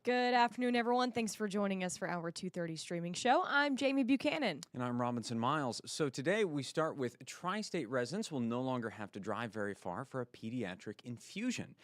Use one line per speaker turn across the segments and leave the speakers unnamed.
Good afternoon, everyone. Thanks for joining us for our 2:30 streaming show. I'm Jamie Buchanan.
And I'm Robinson Miles. So today we start with tri-state residents will no longer have to drive very far for a pediatric infusion.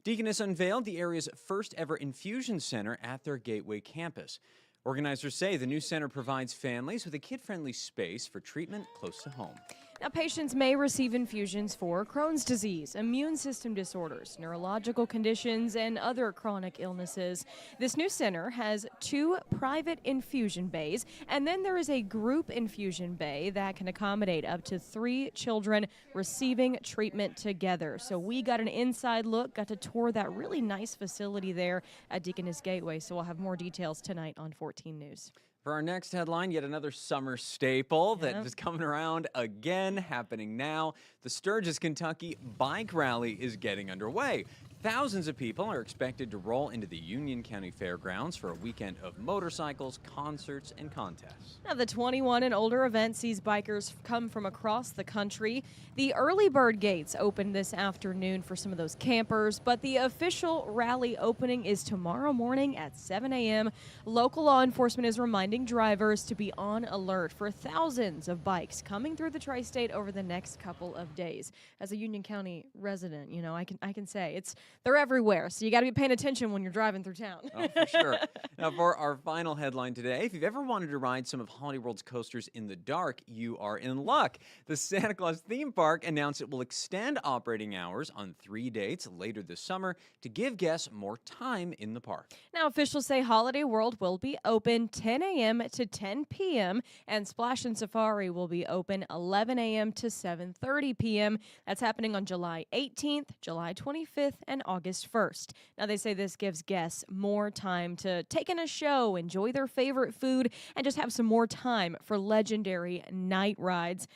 Deaconess unveiled the area's first ever infusion center at their Gateway campus. Organizers say the new center provides families with a kid-friendly space for treatment close to home.
Now, patients may receive infusions for Crohn's disease, immune system disorders, neurological conditions, and other chronic illnesses. This new center has 2 private infusion bays, and then there is a group infusion bay that can accommodate up to 3 children receiving treatment together. So we got an inside look, got to tour that really nice facility there at Deaconess Gateway. So we'll have more details tonight on 14 News.
For our next headline, yet another summer staple that is coming around again, happening now. The Sturgis, Kentucky Bike Rally is getting underway. Thousands of people are expected to roll into the Union County Fairgrounds for a weekend of motorcycles, concerts, and contests.
Now, the 21 and older event sees bikers come from across the country. The early bird gates open this afternoon for some of those campers, but the official rally opening is tomorrow morning at 7 a.m. Local law enforcement is reminding drivers to be on alert for thousands of bikes coming through the tri-state over the next couple of days. As a Union County resident, you know, I can say they're everywhere, so you got to be paying attention when you're driving through town.
Oh, for sure. Now, for our final headline today, if you've ever wanted to ride some of Holiday World's coasters in the dark, you are in luck. The Santa Claus theme park announced it will extend operating hours on 3 dates later this summer to give guests more time in the park.
Now, officials say Holiday World will be open 10 a.m. to 10 p.m., and Splash and Safari will be open 11 a.m. to 7:30 p.m. That's happening on July 18th, July 25th, and August 1st. Now, they say this gives guests more time to take in a show, enjoy their favorite food, and just have some more time for legendary night rides.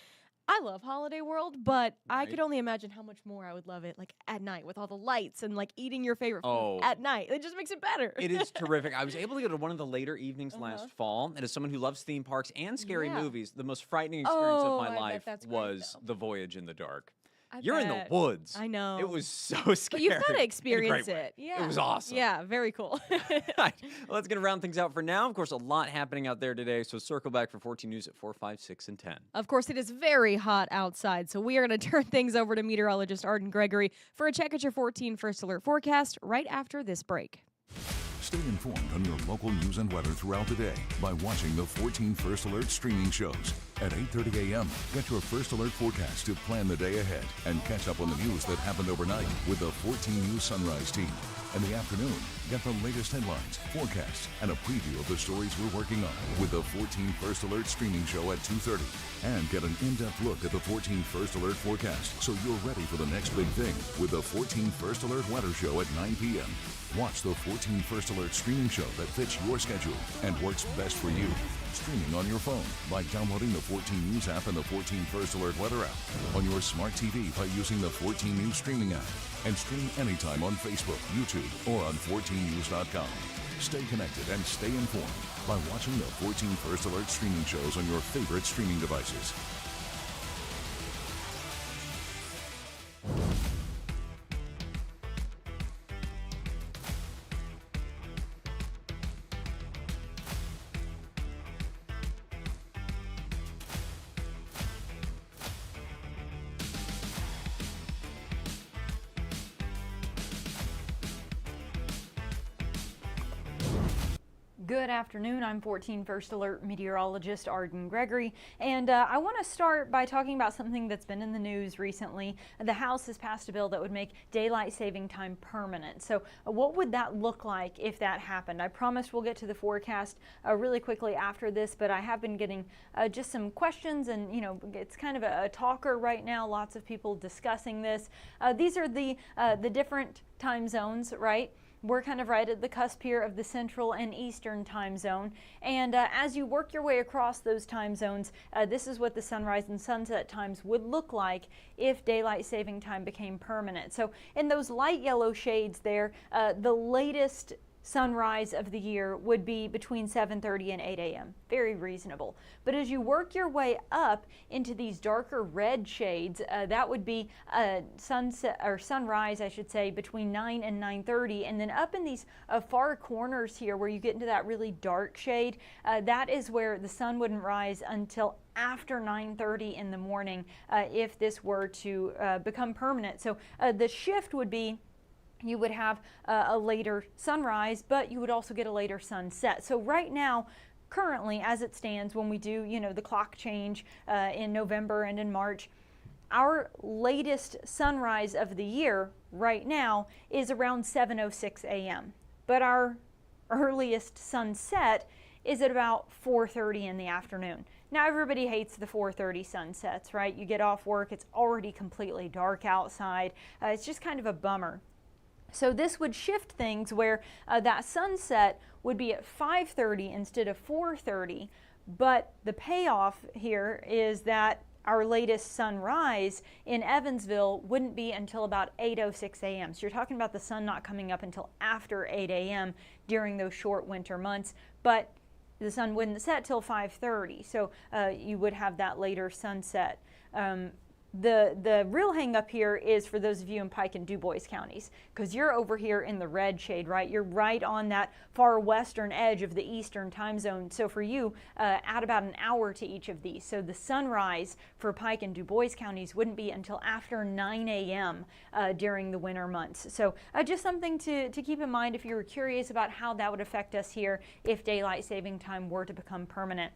I love Holiday World, but I could only imagine how much more I would love it, like, at night with all the lights and, like, eating your favorite food at night. It just makes it better.
It is terrific. I was able to go to one of the later evenings last fall, and as someone who loves theme parks and scary movies, the most frightening experience of my life was the voyage in the dark. You're in the woods.
I know.
It was so scary.
You've got to experience it.
Yeah. It was awesome.
Yeah, very cool.
Well, that's going to round things out for now. Of course, a lot happening out there today, so circle back for 14 News at 4, 5, 6, and 10.
Of course, it is very hot outside, so we are going to turn things over to meteorologist Arden Gregory for a check at your 14 First Alert forecast right after this break.
Stay informed on your local news and weather throughout the day by watching the 14 First Alert streaming shows. At 8:30 a.m., get your First Alert forecast to plan the day ahead and catch up on the news that happened overnight with the 14 News Sunrise team. In the afternoon, get the latest headlines, forecasts, and a preview of the stories we're working on with the 14 First Alert streaming show at 2:30. And get an in-depth look at the 14 First Alert forecast so you're ready for the next big thing with the 14 First Alert weather show at 9 p.m. Watch the 14 First Alert streaming show that fits your schedule and works best for you. Streaming on your phone by downloading the 14 News app and the 14 First Alert weather app. On your smart TV by using the 14 News streaming app. And stream anytime on Facebook, YouTube, or on 14news.com. Stay connected and stay informed by watching the 14 First Alert streaming shows on your favorite streaming devices.
Good afternoon. I'm 14 First Alert meteorologist Arden Gregory, and I want to start by talking about something that's been in the news recently. The House has passed a bill that would make daylight saving time permanent. So what would that look like if that happened? I promised we'll get to the forecast really quickly after this, but I have been getting just some questions, and you know, it's kind of a talker right now. Lots of people discussing this. These are the different time zones, right? We're kind of right at the cusp here of the Central and Eastern time zone. And as you work your way across those time zones, this is what the sunrise and sunset times would look like if daylight saving time became permanent. So in those light yellow shades there, the latest sunrise of the year would be between 7:30 and 8 a.m. Very reasonable. But as you work your way up into these darker red shades, that would be sunset or sunrise, I should say, between 9 and 9:30, and then up in these far corners here where you get into that really dark shade, that is where the sun wouldn't rise until after 9:30 in the morning if this were to become permanent. So the shift would be you would have a later sunrise, but you would also get a later sunset. So right now, currently, as it stands, when we do, the clock change in November and in March, our latest sunrise of the year right now is around 7:06 a.m. But our earliest sunset is at about 4:30 in the afternoon. Now everybody hates the 4:30 sunsets, right? You get off work, it's already completely dark outside. It's just kind of a bummer. So this would shift things where that sunset would be at 5:30 instead of 4:30, but the payoff here is that our latest sunrise in Evansville wouldn't be until about 8:06 a.m. So you're talking about the sun not coming up until after 8 a.m. during those short winter months, but the sun wouldn't set till 5:30, so you would have that later sunset. The real hang up here is for those of you in Pike and DuBois counties, because you're over here in the red shade, right? You're right on that far western edge of the eastern time zone. So for you, add about an hour to each of these. So the sunrise for Pike and DuBois counties wouldn't be until after 9 a.m. During the winter months. So just something to keep in mind if you were curious about how that would affect us here if daylight saving time were to become permanent.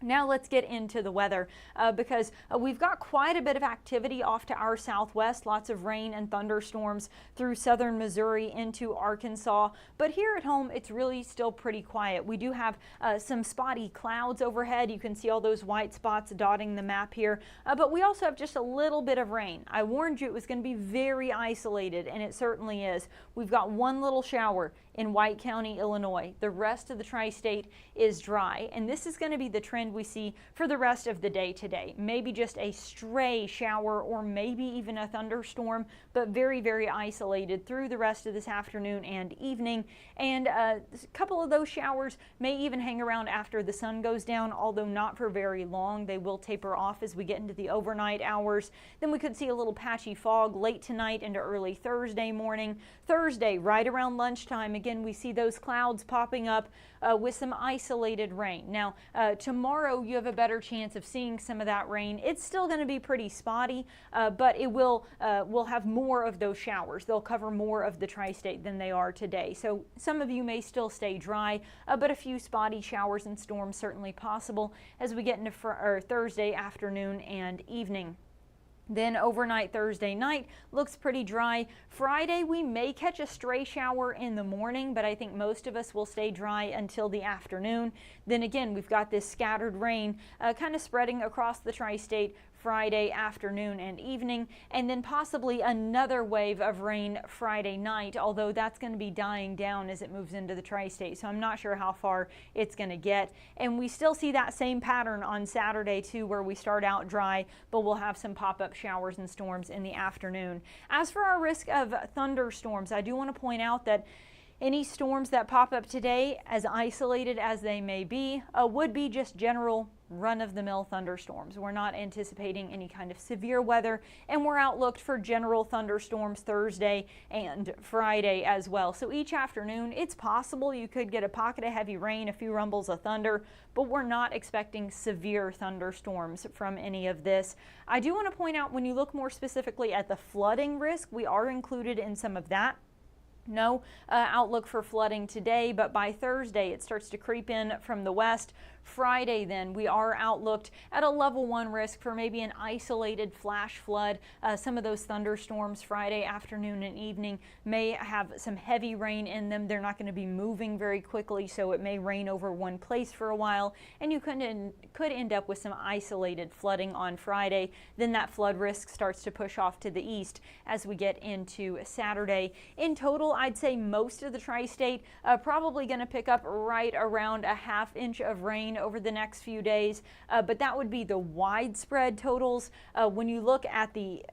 Now let's get into the weather because we've got quite a bit of activity off to our southwest, lots of rain and thunderstorms through southern Missouri into Arkansas. But here at home, it's really still pretty quiet. We do have some spotty clouds overhead. You can see all those white spots dotting the map here. But we also have just a little bit of rain. I warned you it was going to be very isolated, and it certainly is. We've got one little shower in White County, Illinois. The rest of the tri-state is dry, and this is going to be the trend we see for the rest of the day today. Maybe just a stray shower or maybe even a thunderstorm, but very, very isolated through the rest of this afternoon and evening. And a couple of those showers may even hang around after the sun goes down, although not for very long. They will taper off as we get into the overnight hours. Then we could see a little patchy fog late tonight into early Thursday morning. Thursday, right around lunchtime, again, we see those clouds popping up with some isolated rain. Now, tomorrow you have a better chance of seeing some of that rain. It's still going to be pretty spotty, but it will have more of those showers. They'll cover more of the tri-state than they are today. So some of you may still stay dry, but a few spotty showers and storms certainly possible as we get into Thursday afternoon and evening. Then overnight Thursday night looks pretty dry. Friday we may catch a stray shower in the morning, but I think most of us will stay dry until the afternoon. Then again, we've got this scattered rain kind of spreading across the tri-state Friday afternoon and evening, and then possibly another wave of rain Friday night, although that's going to be dying down as it moves into the tri-state, so I'm not sure how far it's going to get. And we still see that same pattern on Saturday too, where we start out dry, but we'll have some pop-up showers and storms in the afternoon. As for our risk of thunderstorms, I do want to point out that any storms that pop up today, as isolated as they may be, would be just general run-of-the-mill thunderstorms. We're not anticipating any kind of severe weather, and we're outlooked for general thunderstorms Thursday and Friday as well. So each afternoon, it's possible you could get a pocket of heavy rain, a few rumbles of thunder, but we're not expecting severe thunderstorms from any of this. I do want to point out, when you look more specifically at the flooding risk, we are included in some of that. No outlook for flooding today, but by Thursday it starts to creep in from the west. Friday then we are outlooked at a level 1 risk for maybe an isolated flash flood. Some of those thunderstorms Friday afternoon and evening may have some heavy rain in them. They're not going to be moving very quickly, so it may rain over one place for a while, and you could end up with some isolated flooding on Friday. Then that flood risk starts to push off to the east as we get into Saturday. In total, I'd say most of the tri-state probably going to pick up right around a ½ inch of rain rain over the next few days, but that would be the widespread totals. When you look at the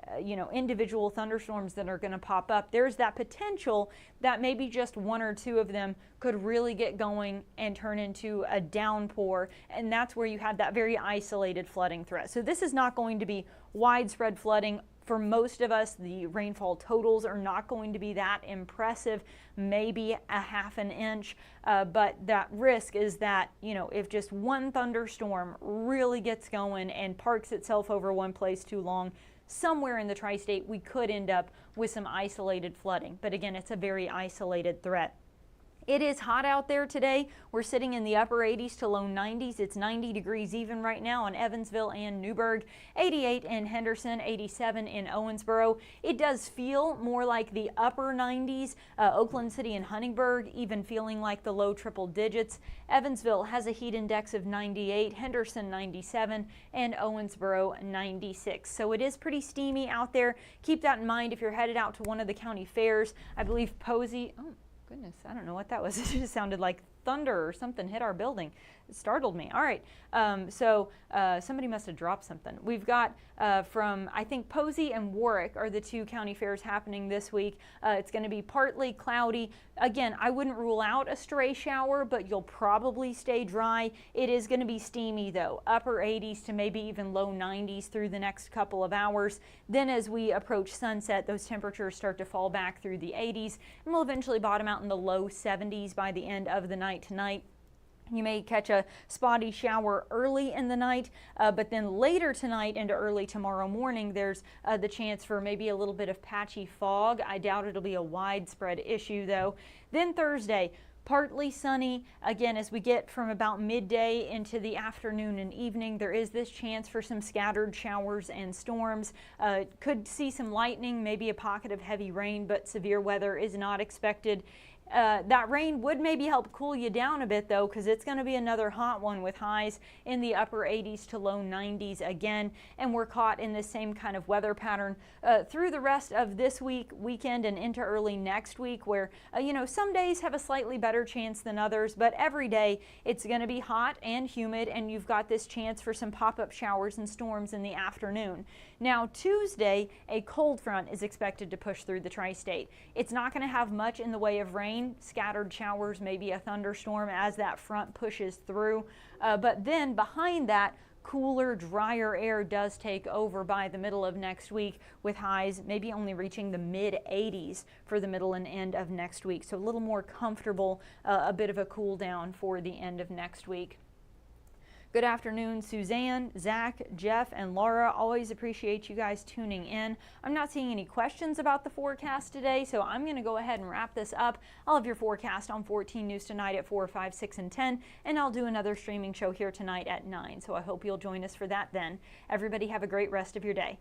individual thunderstorms that are going to pop up, there's that potential that maybe just one or two of them could really get going and turn into a downpour, and that's where you have that very isolated flooding threat. So this is not going to be widespread flooding. For most of us, the rainfall totals are not going to be that impressive, maybe a half an inch, but that risk is that, if just one thunderstorm really gets going and parks itself over one place too long, somewhere in the tri-state we could end up with some isolated flooding. But again, it's a very isolated threat. It is hot out there today. We're sitting in the upper 80s to low 90s. It's 90 degrees even right now in Evansville and Newburgh, 88 in Henderson, 87 in Owensboro. It does feel more like the upper 90s. Oakland City and Huntingburg even feeling like the low triple digits. Evansville has a heat index of 98, Henderson 97, and Owensboro 96. So it is pretty steamy out there. Keep that in mind if you're headed out to one of the county fairs. I believe Posey, goodness, I don't know what that was. It just sounded like thunder or something hit our building. It startled me. All right, so somebody must have dropped something. We've got from, I think, Posey and Warwick are the two county fairs happening this week. It's going to be partly cloudy. Again, I wouldn't rule out a stray shower, but you'll probably stay dry. It is going to be steamy though, upper 80s to maybe even low 90s through the next couple of hours. Then as we approach sunset, those temperatures start to fall back through the 80s and will eventually bottom out in the low 70s by the end of the night tonight. You may catch a spotty shower early in the night, but then later tonight into early tomorrow morning, there's the chance for maybe a little bit of patchy fog. I doubt it'll be a widespread issue though. Then Thursday, partly sunny. Again, as we get from about midday into the afternoon and evening, there is this chance for some scattered showers and storms. Could see some lightning, maybe a pocket of heavy rain, but severe weather is not expected. That rain would maybe help cool you down a bit though, because it's going to be another hot one with highs in the upper 80s to low 90s again, and we're caught in this same kind of weather pattern through the rest of this weekend and into early next week, where some days have a slightly better chance than others, but every day it's going to be hot and humid, and you've got this chance for some pop-up showers and storms in the afternoon. Now Tuesday, a cold front is expected to push through the tri-state. It's not going to have much in the way of rain, scattered showers, maybe a thunderstorm as that front pushes through. But then behind that, cooler, drier air does take over by the middle of next week, with highs maybe only reaching the mid 80s for the middle and end of next week. So a little more comfortable, a bit of a cool down for the end of next week. Good afternoon, Suzanne, Zach, Jeff, and Laura. Always appreciate you guys tuning in. I'm not seeing any questions about the forecast today, so I'm going to go ahead and wrap this up. I'll have your forecast on 14 News tonight at 4, 5, 6, and 10, and I'll do another streaming show here tonight at 9, so I hope you'll join us for that then. Everybody have a great rest of your day.